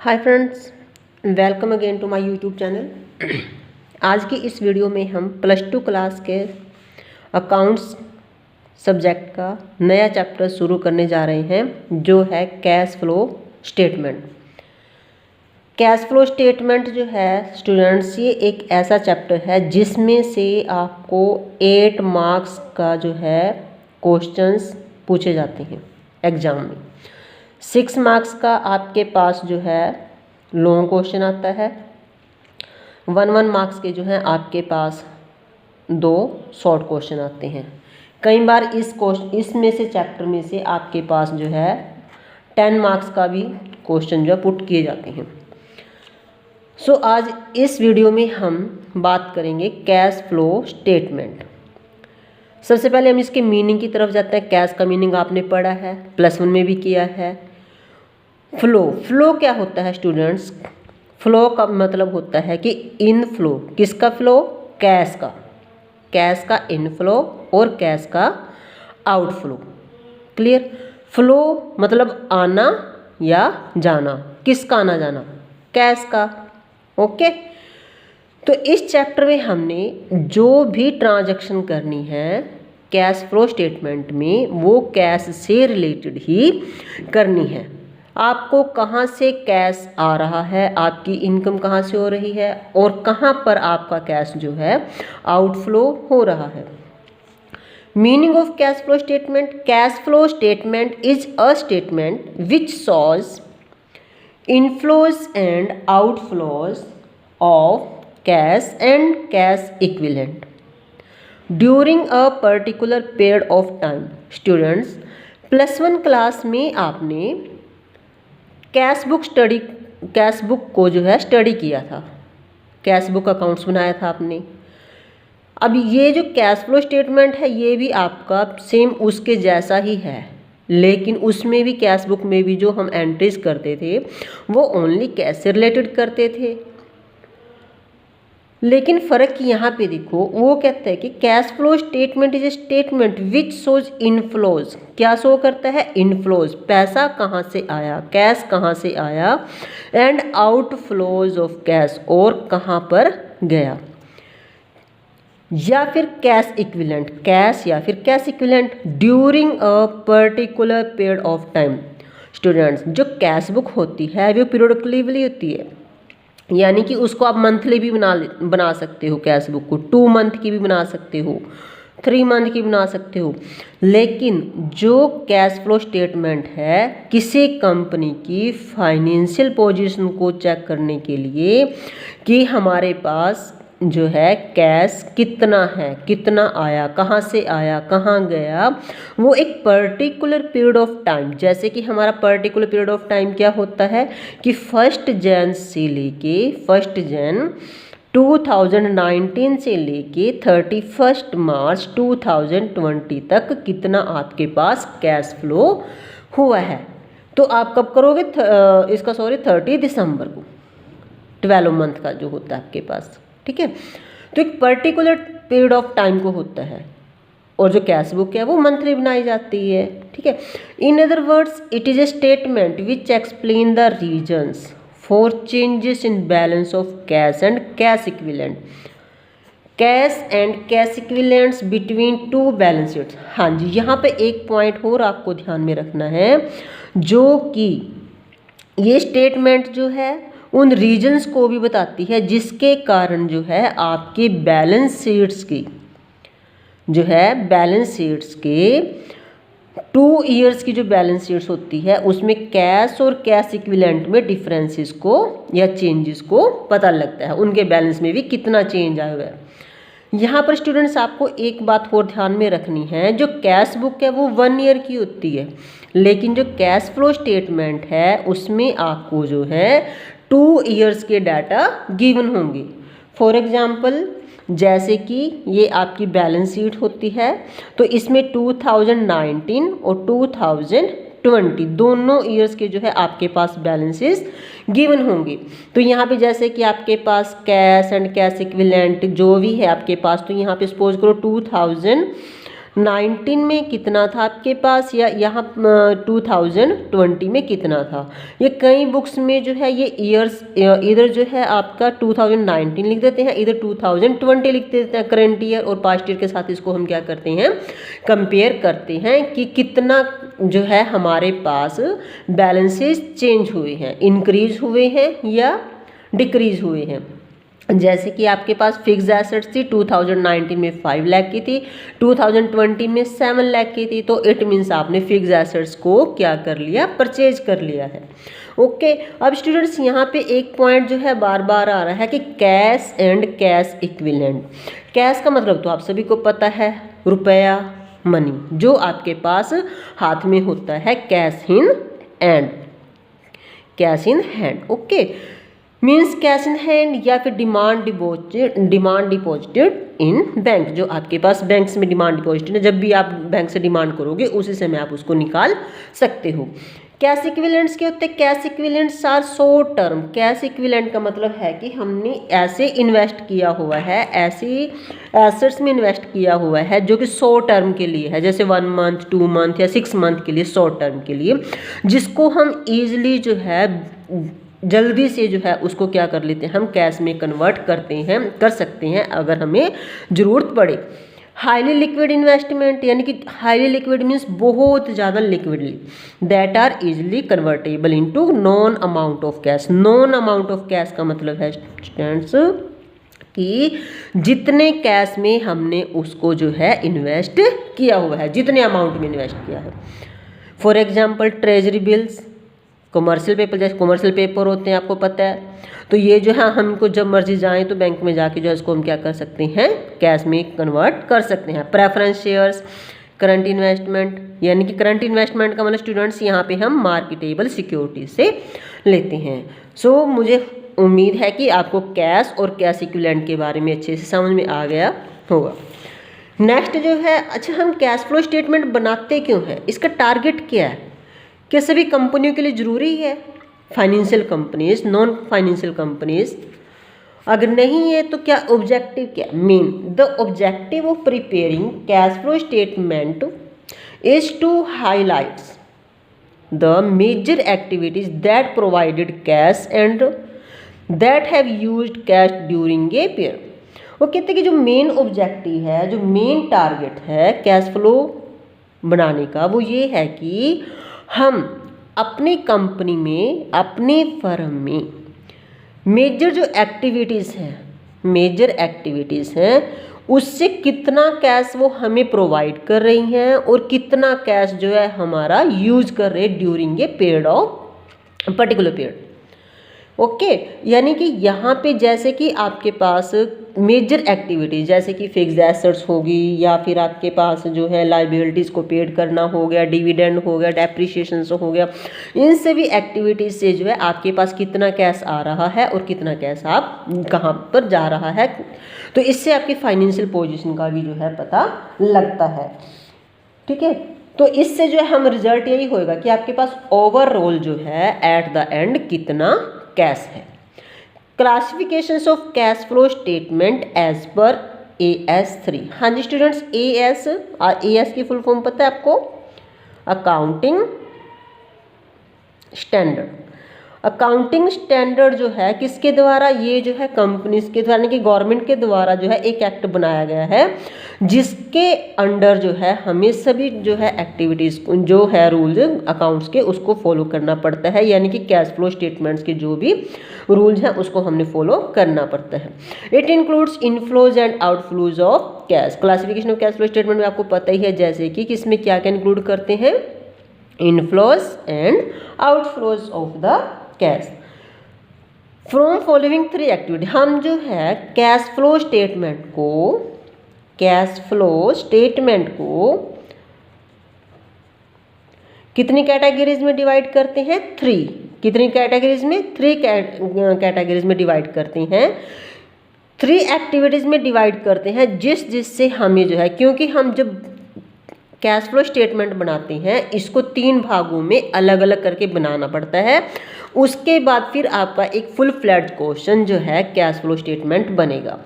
Hi friends, welcome again to my YouTube channel. आज की इस वीडियो में हम +2 क्लास के अकाउंट्स सब्जेक्ट का नया चैप्टर शुरू करने जा रहे हैं, जो है cash flow statement. Cash flow statement जो है स्टूडेंट्स, ये एक ऐसा चैप्टर है जिसमें से आपको 8 मार्क्स का जो है क्वेश्चंस पूछे जाते हैं एग्ज़ाम में। 6 मार्क्स का आपके पास जो है लॉन्ग क्वेश्चन आता है, 1 मार्क्स के जो है आपके पास 2 शॉर्ट क्वेश्चन आते हैं। कई बार इसमें से चैप्टर में से आपके पास जो है 10 मार्क्स का भी क्वेश्चन जो है पुट किए जाते हैं। सो आज इस वीडियो में हम बात करेंगे कैश फ्लो स्टेटमेंट। सबसे पहले हम इसके मीनिंग की तरफ जाते हैं। कैश का मीनिंग आपने पढ़ा है, +1 में भी किया है। फ्लो क्या होता है स्टूडेंट्स? फ्लो का मतलब होता है कि इनफ्लो। किसका फ्लो? कैश का। कैश का इनफ्लो और कैश का आउटफ्लो। क्लियर? फ्लो मतलब आना या जाना। किसका आना जाना? कैश का। ओके। तो इस चैप्टर में हमने जो भी ट्रांजैक्शन करनी है कैश फ्लो स्टेटमेंट में, वो कैश से रिलेटेड ही करनी है। आपको कहाँ से कैश आ रहा है, आपकी इनकम कहाँ से हो रही है और कहाँ पर आपका कैश जो है आउटफ्लो हो रहा है। Meaning of cash flow statement: cash flow statement is a statement which shows inflows and outflows of cash and cash equivalent during a particular period of time. Students, +1 class में आपने cash book को जो है study किया था, cash book accounts बनाया था आपने। अब ये जो कैश फ्लो स्टेटमेंट है ये भी आपका सेम उसके जैसा ही है, लेकिन उसमें भी कैश बुक में भी जो हम एंट्रीज करते थे वो ओनली कैश से रिलेटेड करते थे। लेकिन फ़र्क यहाँ पे देखो, वो कहता है कि cash flow statement is a statement which shows inflows. क्या शो करता है? इनफ्लोज, पैसा कहाँ से आया, कैश कहाँ से आया, एंड आउटफ्लोज ऑफ कैश, और कहाँ पर गया। या फिर कैश इक्विवेलेंट, कैश या फिर cash equivalent during a particular period of time. Students, जो कैश बुक होती है वो पीरियडिकली होती है, यानी कि उसको आप मंथली भी बना सकते हो। कैश बुक को 2 मंथ की भी बना सकते हो, 3 मंथ की बना सकते हो। लेकिन जो कैश फ्लो स्टेटमेंट है किसी कंपनी की फाइनेंशियल पोजीशन को चेक करने के लिए कि हमारे पास जो है कैश कितना है, कितना आया, कहाँ से आया, कहाँ गया, वो एक पर्टिकुलर पीरियड ऑफ टाइम, जैसे कि हमारा पर्टिकुलर पीरियड ऑफ टाइम क्या होता है कि 1 जन से लेके 1 जन 2019 से लेके 31 मार्च 2020 तक कितना आपके पास कैश फ्लो हुआ है। तो आप कब करोगे? 30 दिसंबर को, 12 मंथ का जो होता है आपके पास। ठीक है, तो एक पर्टिकुलर पीरियड ऑफ टाइम को होता है, और जो कैश बुक है वो मंथली बनाई जाती है। ठीक है, in other words it is a statement which explain the reasons for changes in balance of cash and cash equivalent, cash and cash equivalents between 2 balance sheets. हाँ जी, यहाँ पे एक पॉइंट और आपको ध्यान में रखना है, जो कि ये स्टेटमेंट जो है उन रीजन्स को भी बताती है जिसके कारण जो है आपके बैलेंस शीट्स की जो है बैलेंस शीट्स के 2 ईयर्स की जो बैलेंस शीट्स होती है उसमें कैश और कैश इक्विवेलेंट में डिफरेंसेस को या चेंजेस को पता लगता है, उनके बैलेंस में भी कितना चेंज आया हुआ है। यहाँ पर स्टूडेंट्स आपको एक बात और ध्यान में रखनी है, जो कैश बुक है वो 1 ईयर की होती है, लेकिन जो कैश फ्लो स्टेटमेंट है उसमें आपको जो है 2 ईयर्स के डाटा गिवन होंगे। फॉर एग्जाम्पल, जैसे कि ये आपकी बैलेंस शीट होती है तो इसमें 2019 और 2020 दोनों ईयर्स के जो है आपके पास बैलेंसेस गिवन होंगे। तो यहाँ पे जैसे कि आपके पास कैश एंड कैश इक्विवेलेंट जो भी है आपके पास, तो यहाँ पे सपोज करो 19 में कितना था आपके पास, या यहाँ 2020 में कितना था। ये कई बुक्स में जो है ये ईयर्स इधर जो है आपका 2019 लिख देते हैं, इधर 2020 लिख देते हैं करंट ईयर, और पास्ट ईयर के साथ इसको हम क्या करते हैं, कंपेयर करते हैं कि कितना जो है हमारे पास बैलेंसेस चेंज हुए हैं, इंक्रीज हुए हैं या डिक्रीज हुए हैं। जैसे कि आपके पास फिक्स एसेट्स थी 2019 में 5 लाख की थी, 2020 में 7 लाख की थी, तो इट मीन्स आपने फिक्स एसेट्स को क्या कर लिया, परचेज कर लिया है। ओके, अब स्टूडेंट्स यहाँ पे एक पॉइंट जो है बार बार आ रहा है कि cash and cash equivalent. Cash का मतलब तो आप सभी को पता है, रुपया, मनी, जो आपके पास हाथ में होता है, cash in and, cash in hand. Okay, means cash in hand या फिर डिमांड डिपॉजिटेड इन बैंक, जो आपके पास बैंक में डिमांड डिपॉजिटेड है, जब भी आप बैंक से डिमांड करोगे उसी समय आप उसको निकाल सकते हो। कैश इक्विवेलेंट्स क्या होते हैं, cash equivalents are short term. Cash equivalent का मतलब है कि हमने ऐसे इन्वेस्ट किया हुआ है, ऐसी एसेट्स में इन्वेस्ट किया हुआ है जो कि शॉर्ट टर्म के लिए है, जैसे 1 मंथ 2 मंथ या 6 मंथ के लिए, शॉर्ट टर्म के लिए, जिसको हम ईजिली जो है जल्दी से जो है उसको क्या कर लेते हैं, हम कैश में कन्वर्ट कर सकते हैं अगर हमें ज़रूरत पड़े। हाईली लिक्विड इन्वेस्टमेंट, यानी कि हाईली लिक्विड मीन्स बहुत ज़्यादा liquidly, that are easily convertible into known amount of cash. Known amount of cash का मतलब है स्टूडेंट्स कि जितने कैश में हमने उसको जो है इन्वेस्ट किया हुआ है, जितने अमाउंट में इन्वेस्ट किया है। For example treasury bills, commercial paper, जैसे कमर्शियल पेपर होते हैं आपको पता है, तो ये जो है हमको जब मर्जी जाएं तो बैंक में जाके जो है इसको हम क्या कर सकते हैं, कैश में कन्वर्ट कर सकते हैं। प्रेफरेंस शेयर्स, करंट इन्वेस्टमेंट, यानी कि करंट इन्वेस्टमेंट का मतलब स्टूडेंट्स यहाँ पे हम मार्केटेबल सिक्योरिटी से लेते हैं। सो मुझे उम्मीद है कि आपको कैश और कैश इक्विवेलेंट के बारे में अच्छे से समझ में आ गया होगा। नेक्स्ट जो है, अच्छा हम कैश फ्लो स्टेटमेंट बनाते क्यों हैं, इसका टारगेट क्या है, क्या सभी कंपनियों के लिए ज़रूरी है, financial companies, non financial companies, अगर नहीं है तो क्या ऑब्जेक्टिव क्या, main the objective of preparing cash flow statement is to highlights the major activities that provided cash and that have used cash during a period. वो कहते हैं कि जो मेन ऑब्जेक्टिव है, जो मेन टारगेट है कैश फ्लो बनाने का, वो ये है कि हम अपनी कंपनी में, अपनी फर्म में मेजर जो एक्टिविटीज़ हैं उससे कितना कैश वो हमें प्रोवाइड कर रही हैं और कितना कैश जो है हमारा यूज कर रहे हैं during a period of particular period. Okay, यानी कि यहाँ पे जैसे कि आपके पास मेजर एक्टिविटीज जैसे कि फिक्स्ड एसेट्स होगी, या फिर आपके पास जो है लाइबिलिटीज़ को पेड करना हो गया, डिविडेंड हो गया, डेप्रिसिएशन हो गया, इन सभी एक्टिविटीज़ से जो है आपके पास कितना कैश आ रहा है और कितना कैश आप कहाँ पर जा रहा है, तो इससे आपकी फाइनेंशियल पोजीशन का भी जो है पता लगता है। ठीक है, तो इससे जो है हम रिजल्ट यही होएगा कि आपके पास ओवरऑल जो है एट द एंड कितना कैश है। Classifications of cash flow statement as per AS3। हाँ जी स्टूडेंट्स, AS की फुल फॉर्म पता है आपको, अकाउंटिंग स्टैंडर्ड। अकाउंटिंग स्टैंडर्ड जो है किसके द्वारा, ये जो है कंपनीज के द्वारा, यानी कि गवर्नमेंट के द्वारा जो है एक एक्ट बनाया गया है जिसके अंडर जो है हमें सभी जो है एक्टिविटीज़ जो है रूल्स अकाउंट्स के उसको फॉलो करना पड़ता है, यानी कि कैश फ्लो स्टेटमेंट्स के जो भी रूल्स हैं उसको हमने फॉलो करना पड़ता है। It includes inflows and outflows of cash. Classification of cash flow statement में आपको पता ही है जैसे कि किसमें क्या क्या इंक्लूड करते हैं, inflows and outflows of the cash from following 3 activity. हम जो है कैश फ्लो स्टेटमेंट को कितनी कैटेगरीज में डिवाइड करते हैं, 3। कितनी कैटेगरीज में, 3 कैटेगरीज में डिवाइड करते हैं, 3 एक्टिविटीज में डिवाइड करते हैं, जिससे हमें जो है, क्योंकि हम जब कैश फ्लो स्टेटमेंट बनाते हैं इसको 3 भागों में अलग अलग करके बनाना पड़ता है, उसके बाद फिर आपका एक फुल फ्लैट क्वेश्चन जो है कैश फ्लो स्टेटमेंट बनेगा।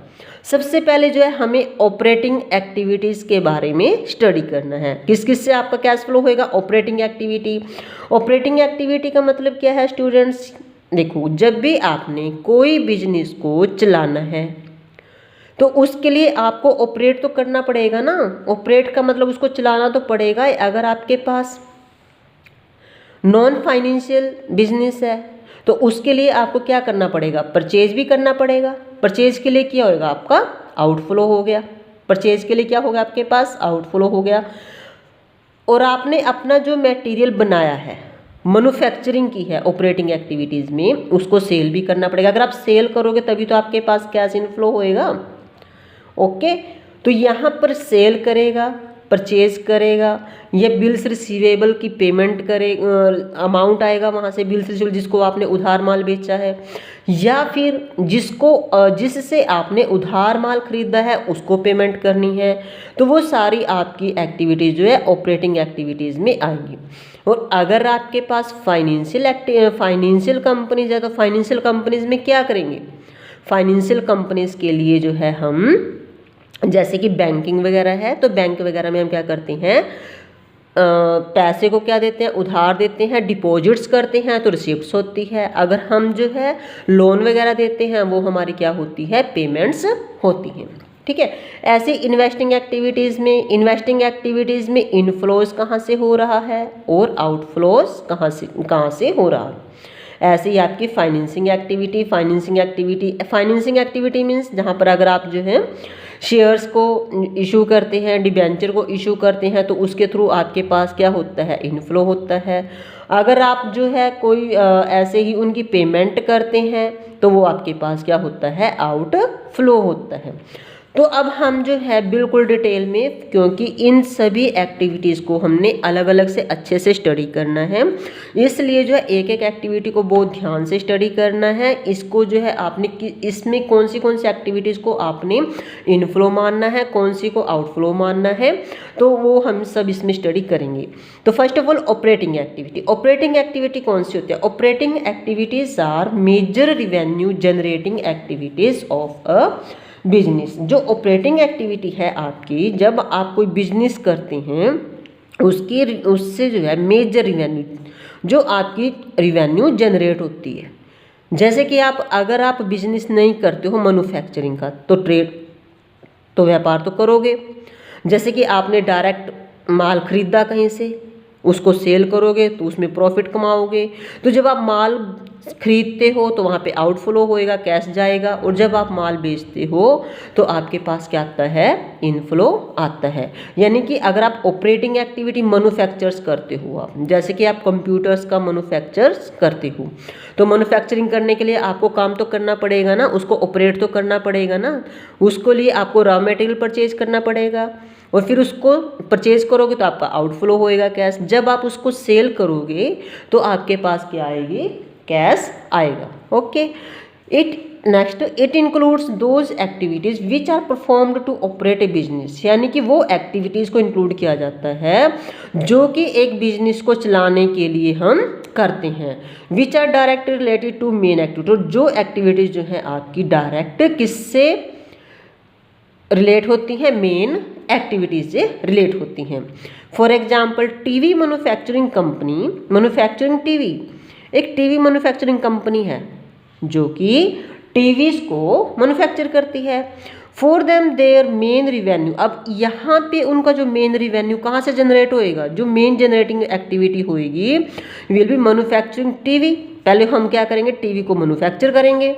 सबसे पहले जो है हमें ऑपरेटिंग एक्टिविटीज़ के बारे में स्टडी करना है। किस किस से आपका कैश फ्लो होएगा? Operating activity. ऑपरेटिंग एक्टिविटी का मतलब क्या है स्टूडेंट्स? देखो, जब भी आपने कोई बिजनेस को चलाना है तो उसके लिए आपको ऑपरेट तो करना पड़ेगा ना। ऑपरेट का मतलब उसको चलाना तो पड़ेगा। अगर आपके पास नॉन फाइनेंशियल बिजनेस है तो उसके लिए आपको क्या करना पड़ेगा? परचेज भी करना पड़ेगा। परचेज के लिए क्या होगा? आपका आउटफ्लो हो गया। परचेज के लिए क्या होगा? आपके पास आउटफ्लो हो गया। और आपने अपना जो मटेरियल बनाया है, मैन्युफैक्चरिंग की है ऑपरेटिंग एक्टिविटीज़ में, उसको सेल भी करना पड़ेगा। अगर आप सेल करोगे तभी तो आपके पास कैश इनफ्लो होएगा। ओके, तो यहाँ पर सेल करेगा, परचेज करेगा, ये बिल्स रिसीवेबल की पेमेंट करे, अमाउंट आएगा वहाँ से बिल्स रिसीवेबल जिसको आपने उधार माल बेचा है, या फिर जिससे आपने उधार माल खरीदा है उसको पेमेंट करनी है। तो वो सारी आपकी एक्टिविटीज़ जो है ऑपरेटिंग एक्टिविटीज़ में आएंगी। और अगर आपके पास फाइनेंशियल कंपनीज है तो फाइनेंशियल कंपनीज में क्या करेंगे? फाइनेंशियल कंपनीज के लिए जो है हम, जैसे कि बैंकिंग वगैरह है तो बैंक वगैरह में हम क्या करते हैं? पैसे को क्या देते हैं? उधार देते हैं। डिपॉजिट्स करते हैं तो रिसिप्ट्स होती है। अगर हम जो है लोन वगैरह देते हैं वो हमारी क्या होती है? पेमेंट्स होती हैं। ठीक है। ऐसे इन्वेस्टिंग एक्टिविटीज़ में इनफ्लोज कहाँ से हो रहा है और आउटफ्लोज कहाँ से हो रहा है। ऐसे ही आपकी फाइनेंसिंग एक्टिविटी मीन्स जहाँ पर अगर आप जो है शेयर्स को इशू करते हैं, डिबेंचर को इशू करते हैं तो उसके थ्रू आपके पास क्या होता है? इनफ्लो होता है। अगर आप जो है कोई ऐसे ही उनकी पेमेंट करते हैं तो वो आपके पास क्या होता है? आउटफ्लो होता है। तो अब हम जो है बिल्कुल डिटेल में, क्योंकि इन सभी एक्टिविटीज़ को हमने अलग अलग से अच्छे से स्टडी करना है, इसलिए जो है एक एक एक्टिविटी को बहुत ध्यान से स्टडी करना है। इसको जो है आपने इसमें कौन सी एक्टिविटीज़ को आपने इनफ्लो मानना है, कौन सी को आउटफ्लो मानना है, तो वो हम सब इसमें स्टडी करेंगे। तो first of all operating activity कौन सी होती है? Operating activities are major revenue generating activities of a business. जो ऑपरेटिंग एक्टिविटी है आपकी, जब आप कोई बिजनेस करते हैं उससे जो है मेजर रिवेन्यू, जो आपकी रिवेन्यू जनरेट होती है। जैसे कि अगर आप बिजनेस नहीं करते हो मैन्युफैक्चरिंग का तो व्यापार तो करोगे। जैसे कि आपने डायरेक्ट माल खरीदा कहीं से, उसको सेल करोगे तो उसमें प्रॉफिट कमाओगे। तो जब आप माल खरीदते हो तो वहाँ पे आउटफ्लो होएगा, कैश जाएगा। और जब आप माल बेचते हो तो आपके पास क्या आता है? इनफ्लो आता है। यानी कि अगर आप ऑपरेटिंग एक्टिविटी मैन्युफैक्चर्स करते हो, आप जैसे कि आप कंप्यूटर्स का मैन्युफैक्चर्स करते हो, तो मैन्युफैक्चरिंग करने के लिए आपको काम तो करना पड़ेगा ना, उसको ऑपरेट तो करना पड़ेगा ना। उसको लिए आपको रॉ मटेरियल परचेज करना पड़ेगा और फिर उसको परचेज करोगे तो आपका आउटफ्लो होएगा कैश। जब आप उसको सेल करोगे तो आपके पास क्या आएगी? कैश आएगा। Okay. It includes those activities which are performed to operate a business. यानी कि वो एक्टिविटीज़ को इंक्लूड किया जाता है जो कि एक बिजनेस को चलाने के लिए हम करते हैं। Which are direct related to main activity. तो जो एक्टिविटीज़ जो है आपकी डायरेक्ट किससे रिलेट होती हैं? मेन एक्टिविटीज़ से रिलेट होती हैं। For example TV manufacturing company, manufacturing TV, एक टीवी मैन्युफैक्चरिंग कंपनी है जो कि टीवीज़ को मैन्युफैक्चर करती है। For them their main revenue, अब यहाँ पे उनका जो मेन रिवेन्यू कहाँ से जनरेट होएगा? जो मेन जनरेटिंग एक्टिविटी होएगी विल बी मैन्युफैक्चरिंग टीवी। पहले हम क्या करेंगे? टीवी को मैन्युफैक्चर करेंगे,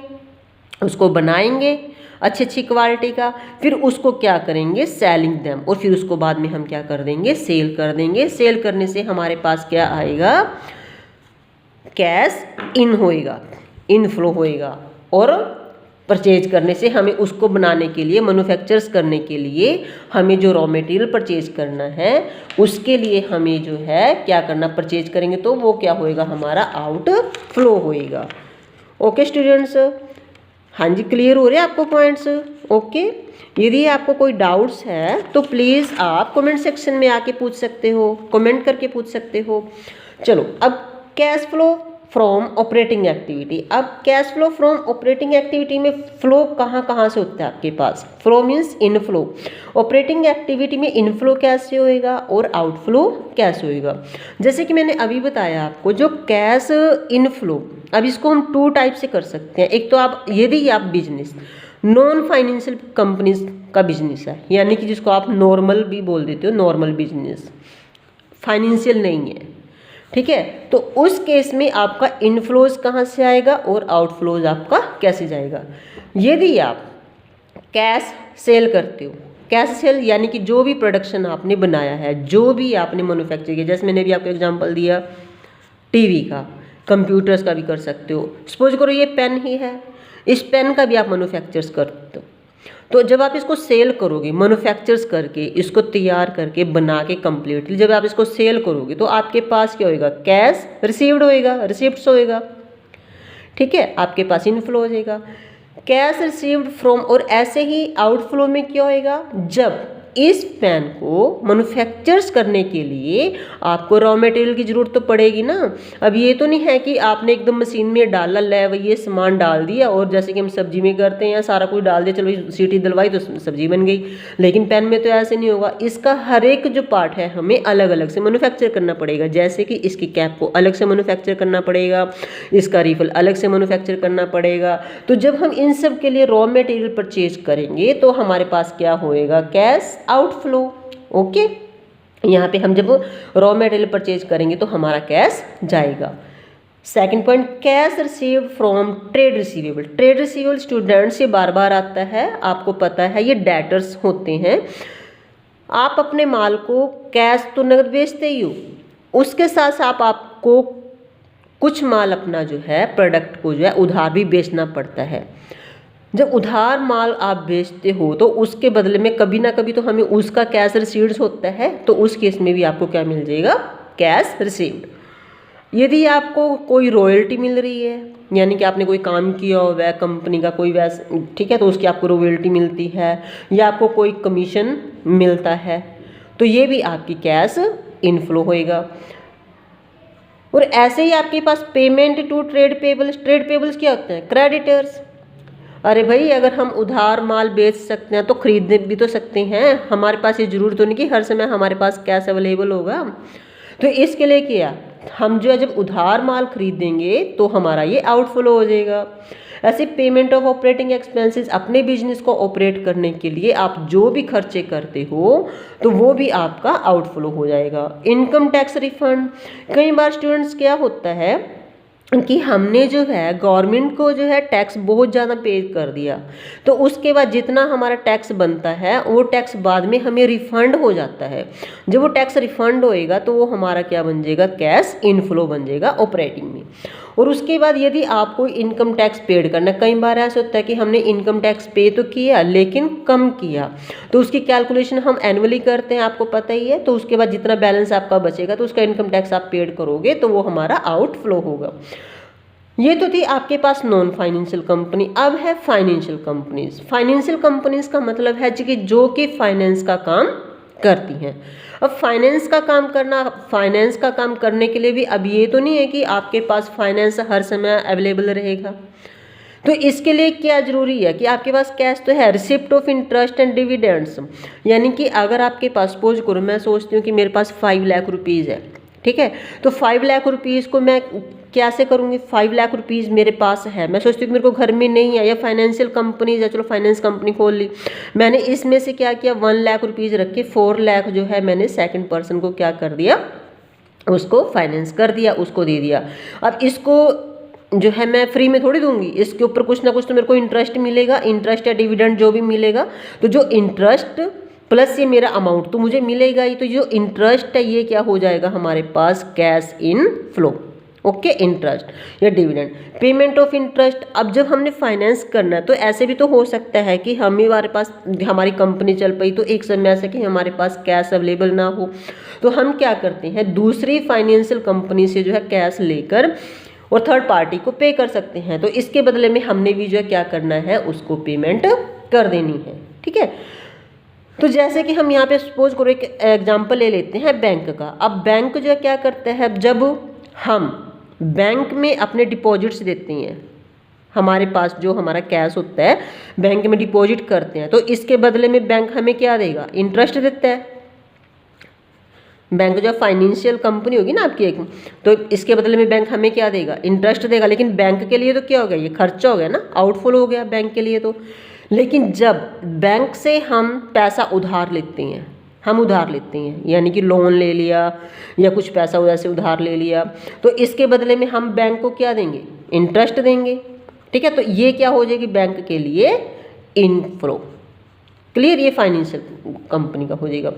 उसको बनाएंगे अच्छी क्वालिटी का, फिर उसको क्या करेंगे? सेलिंग देम, और फिर उसको बाद में हम क्या कर देंगे? सेल कर देंगे। सेल करने से हमारे पास क्या आएगा? कैश इन होएगा, इनफ्लो होएगा। और परचेज करने से हमें उसको बनाने के लिए, मैन्युफैक्चर्स करने के लिए हमें जो रॉ मटेरियल परचेज करना है उसके लिए हमें जो है क्या करना? परचेज करेंगे तो वो क्या होएगा? हमारा आउटफ्लो होएगा। ओके स्टूडेंट्स, हाँ जी, क्लियर हो रहे हैं आपको पॉइंट्स? ओके। यदि आपको कोई डाउट्स है तो प्लीज़ आप कमेंट सेक्शन में आके पूछ सकते हो, कमेंट करके पूछ सकते हो। चलो अब cash flow from operating activity. अब cash flow from operating activity में फ्लो कहाँ कहाँ से होता है आपके पास? Flow means inflow. Operating activity में इनफ्लो कैसे होएगा और आउटफ्लो कैसे होएगा? जैसे कि मैंने अभी बताया आपको, जो कैश इनफ्लो, अब इसको हम 2 टाइप से कर सकते हैं। एक तो आप, यदि आप बिजनेस नॉन फाइनेंशियल कंपनीज का बिजनेस है, यानी कि जिसको आप नॉर्मल भी बोल देते हो, नॉर्मल बिजनेस, फाइनेंशियल नहीं है, ठीक है, तो उस केस में आपका इनफ्लोज कहाँ से आएगा और आउटफ्लोज आपका कैसे जाएगा? यदि आप कैश सेल करते हो, कैश सेल यानी कि जो भी प्रोडक्शन आपने बनाया है, जो भी आपने मैन्युफैक्चर किया, जैसे मैंने भी आपको एग्जांपल दिया टीवी का, कंप्यूटर्स का भी कर सकते हो। सपोज करो ये पेन ही है, इस पेन का भी आप मैन्युफैक्चर्स करते हो, तो जब आप इसको सेल करोगे, मैन्युफैक्चर्स करके, इसको तैयार करके, बना के कंप्लीटली जब आप इसको सेल करोगे, तो आपके पास क्या होएगा? कैश रिसीव्ड होएगा, रिसिप्ट्स होएगा, ठीक है, आपके पास इनफ्लो हो जाएगा, कैश रिसीव्ड फ्रॉम। और ऐसे ही आउटफ्लो में क्या होएगा? जब इस पेन को मैन्युफैक्चर्स करने के लिए आपको रॉ मटेरियल की ज़रूरत तो पड़ेगी ना। अब ये तो नहीं है कि आपने एकदम मशीन में डाला, ले वही ये सामान डाल दिया और जैसे कि हम सब्जी में करते हैं, सारा कुछ डाल दिया, चलो सीटी दिलवाई तो सब्जी बन गई। लेकिन पेन में तो ऐसे नहीं होगा, इसका हर एक जो पार्ट है हमें अलग अलग से मैन्युफैक्चर करना पड़ेगा। जैसे कि इसकी कैप को अलग से मैन्युफैक्चर करना पड़ेगा, इसका रिफिल अलग से मैन्युफैक्चर करना पड़ेगा। तो जब हम इन सब के लिए रॉ मटेरियल परचेज करेंगे तो हमारे पास क्या होएगा? Cash outflow. ओके, यहाँ पे हम जब रॉ मटेरियल परचेज करेंगे तो हमारा कैश जाएगा। Second point, cash received from trade receivable. Trade receivable students ये बार बार आता है, आपको पता है, ये डेटर्स होते हैं। आप अपने माल को कैश तो नगद बेचते ही हो, उसके साथ साथ आपको कुछ माल अपना जो है, प्रोडक्ट को जो है उधार भी बेचना पड़ता है। जब उधार माल आप बेचते हो तो उसके बदले में कभी ना कभी तो हमें उसका कैश रिसीव्ड होता है, तो उस केस में भी आपको क्या मिल जाएगा? Cash received. यदि आपको कोई रॉयल्टी मिल रही है, यानी कि आपने कोई काम किया हो वह कंपनी का कोई वैसा, ठीक है, तो उसकी आपको रॉयल्टी मिलती है, या आपको कोई कमीशन मिलता है, तो ये भी आपकी कैश इनफ्लो होएगा। और ऐसे ही आपके पास payment to trade payables. Trade payables क्या होते हैं? क्रेडिटर्स। अरे भाई, अगर हम उधार माल बेच सकते हैं तो खरीदने भी तो सकते हैं, हमारे पास ये जरूर तो नहीं कि हर समय हमारे पास कैश अवेलेबल होगा। तो इसके लिए क्या, हम जो है जब उधार माल खरीदेंगे तो हमारा ये आउटफ्लो हो जाएगा। ऐसे पेमेंट ऑफ ऑपरेटिंग एक्सपेंसेस, अपने बिजनेस को ऑपरेट करने के लिए आप जो भी खर्चे करते हो तो वो भी आपका आउटफ्लो हो जाएगा। Income tax refund. कई बार स्टूडेंट्स क्या होता है कि हमने जो है गवर्नमेंट को जो है टैक्स बहुत ज़्यादा पे कर दिया, तो उसके बाद जितना हमारा टैक्स बनता है वो टैक्स बाद में हमें रिफ़ंड हो जाता है। जब वो टैक्स रिफ़ंड होएगा तो वो हमारा क्या बन जाएगा? कैश इनफ्लो बन जाएगा ऑपरेटिंग में। और उसके बाद यदि आपको इनकम टैक्स पेड करना, कई बार ऐसा होता है कि हमने इनकम टैक्स पे तो किया लेकिन कम किया, तो उसकी कैलकुलेशन हम एनुअली करते हैं, आपको पता ही है। तो उसके बाद जितना बैलेंस आपका बचेगा तो उसका इनकम टैक्स आप पेड करोगे तो वो हमारा आउटफ्लो होगा। ये तो थी आपके पास नॉन फाइनेंशियल कंपनी। अब है फाइनेंशियल कंपनीज। फाइनेंशियल कंपनीज का मतलब है कि जो कि फाइनेंस का काम करती हैं। अब फाइनेंस का काम करना, फाइनेंस का काम करने के लिए भी अब ये तो नहीं है कि आपके पास फाइनेंस हर समय अवेलेबल रहेगा। तो इसके लिए क्या जरूरी है कि आपके पास कैश तो है, receipt of interest and dividends. यानी कि अगर आपके पास, सपोज करो मैं सोचती हूँ कि मेरे पास 5 लाख रुपीज़ है, ठीक है, तो 5 लाख रुपीज़ को मैं कैसे करूँगी? 5 लाख रुपीज़ मेरे पास है, मैं सोचती हूँ मेरे को घर में नहीं है, या फाइनेंशियल कंपनीज है, चलो फाइनेंस कंपनी खोल ली मैंने, इसमें से क्या किया, 1 लाख रुपीज़ रख के 4 लाख जो है मैंने सेकंड पर्सन को क्या कर दिया, उसको फाइनेंस कर दिया, उसको दे दिया। अब इसको जो है मैं फ्री में थोड़ी दूंगी, इसके ऊपर कुछ ना कुछ तो मेरे को इंटरेस्ट मिलेगा, इंटरेस्ट या डिविडेंड जो भी मिलेगा, तो जो इंटरेस्ट प्लस ये मेरा अमाउंट तो मुझे मिलेगा ही। तो जो इंटरेस्ट है ये क्या हो जाएगा हमारे पास? Cash in flow. Okay, interest या डिविडेंड। पेमेंट ऑफ इंटरेस्ट, अब जब हमने फाइनेंस करना है तो ऐसे भी तो हो सकता है कि हमारे पास, हमारी कंपनी चल पाई तो एक समय ऐसा कि हमारे पास कैश अवेलेबल ना हो, तो हम क्या करते हैं, दूसरी फाइनेंशियल कंपनी से जो है कैश लेकर और थर्ड पार्टी को पे कर सकते हैं। तो इसके बदले में हमने भी जो है क्या करना है, उसको पेमेंट कर देनी है, ठीक है। तो जैसे कि हम यहाँ पे सपोज करो एक एग्जांपल ले लेते हैं बैंक का। अब बैंक जो है क्या करता है, जब हम बैंक में अपने डिपॉजिट्स देते हैं, हमारे पास जो हमारा कैश होता है बैंक में डिपॉजिट करते हैं, तो इसके बदले में बैंक हमें क्या देगा, इंटरेस्ट देता है। बैंक जो फाइनेंशियल कंपनी होगी ना आपकी एक, तो इसके बदले में बैंक हमें क्या देगा, इंटरेस्ट देगा। लेकिन बैंक के लिए तो क्या हो गया, ये खर्चा हो गया ना, आउटफ्लो हो गया बैंक के लिए तो। लेकिन जब बैंक से हम पैसा उधार लेते हैं, हम उधार लेते हैं यानी कि लोन ले लिया या कुछ पैसा वैसे उधार ले लिया, तो इसके बदले में हम बैंक को क्या देंगे, इंटरेस्ट देंगे। ठीक है, तो ये क्या हो जाएगी बैंक के लिए इनफ्लो। क्लियर, ये फाइनेंशियल कंपनी का हो जाएगा।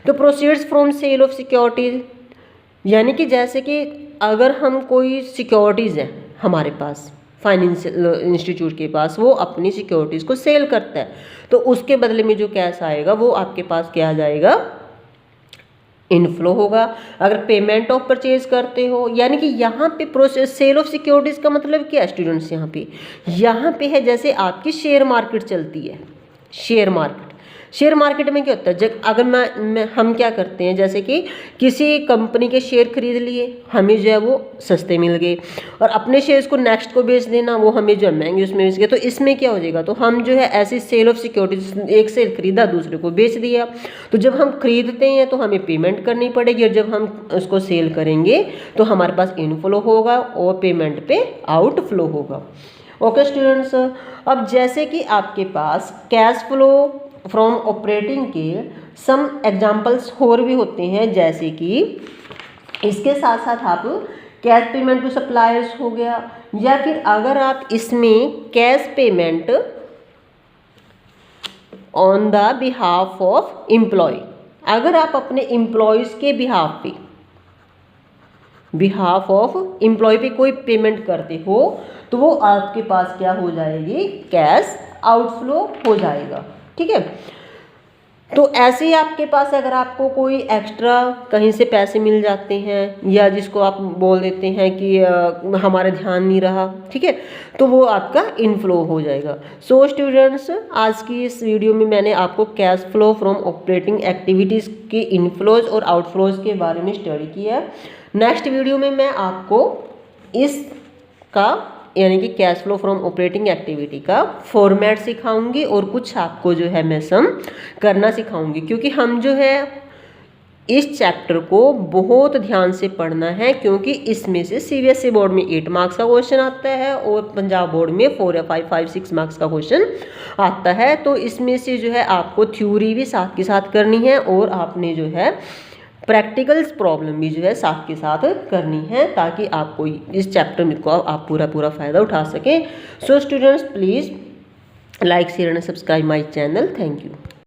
तो proceeds from sale of securities, यानी कि जैसे कि अगर हम कोई सिक्योरिटीज़ है हमारे पास, फाइनेंशियल इंस्टीट्यूट के पास, वो अपनी सिक्योरिटीज़ को सेल करता है, तो उसके बदले में जो कैश आएगा वो आपके पास क्या आ जाएगा, इनफ्लो होगा। अगर पेमेंट ऑफ परचेज करते हो, यानी कि यहाँ पे प्रोसेस सेल ऑफ सिक्योरिटीज़ का मतलब क्या है स्टूडेंट्स, यहाँ पे है जैसे आपकी शेयर मार्केट चलती है, शेयर मार्केट में क्या होता है, जब अगर हम क्या करते हैं, जैसे कि किसी कंपनी के शेयर खरीद लिए, हमें जो है वो सस्ते मिल गए, और अपने शेयर्स को नेक्स्ट को बेच देना, वो हमें जो है महंगे उसमें बेच गए, तो इसमें क्या हो जाएगा, तो हम जो है ऐसी सेल ऑफ सिक्योरिटीज, एक शेयर खरीदा दूसरे को बेच दिया, तो जब हम खरीदते हैं तो हमें पेमेंट करनी पड़ेगी, और जब हम उसको सेल करेंगे तो हमारे पास इनफ्लो होगा और पेमेंट पे आउटफ्लो होगा। ओके स्टूडेंट्स, अब जैसे कि आपके पास कैश फ्लो फ्रॉम ऑपरेटिंग के सम एग्जाम्पल्स और भी होते हैं, जैसे कि इसके साथ साथ आप कैश पेमेंट टू सप्लायर्स हो गया, या फिर अगर आप इसमें cash payment on the behalf of employ, अगर आप अपने एम्प्लॉयज़ के बिहाफ ऑफ एम्प्लॉय पे कोई पेमेंट करते हो, तो वो आपके पास क्या हो जाएगी, कैश आउटफ्लो हो जाएगा। ठीक है, तो ऐसे ही आपके पास अगर आपको कोई एक्स्ट्रा कहीं से पैसे मिल जाते हैं, या जिसको आप बोल देते हैं कि हमारा ध्यान नहीं रहा, ठीक है, तो वो आपका इनफ्लो हो जाएगा। सो स्टूडेंट्स, आज की इस वीडियो में मैंने आपको cash flow from operating activities के इनफ्लोज और आउटफ्लोज के बारे में स्टडी किया। नेक्स्ट वीडियो में मैं आपको इसका यानी कि cash flow from operating activity का फॉर्मेट सिखाऊंगी, और कुछ आपको जो है मैं सम करना सिखाऊंगी, क्योंकि हम जो है इस चैप्टर को बहुत ध्यान से पढ़ना है, क्योंकि इसमें से सीबीएसई बोर्ड में 8 मार्क्स का क्वेश्चन आता है और पंजाब बोर्ड में 4 या 5 6 मार्क्स का क्वेश्चन आता है। तो इसमें से जो है आपको थ्योरी भी साथ के साथ करनी है, और आपने जो है प्रैक्टिकल्स प्रॉब्लम भी जो है साथ के साथ करनी है, ताकि आपको इस चैप्टर में को आप पूरा फ़ायदा उठा सकें। So students, please like share and subscribe my channel. Thank you.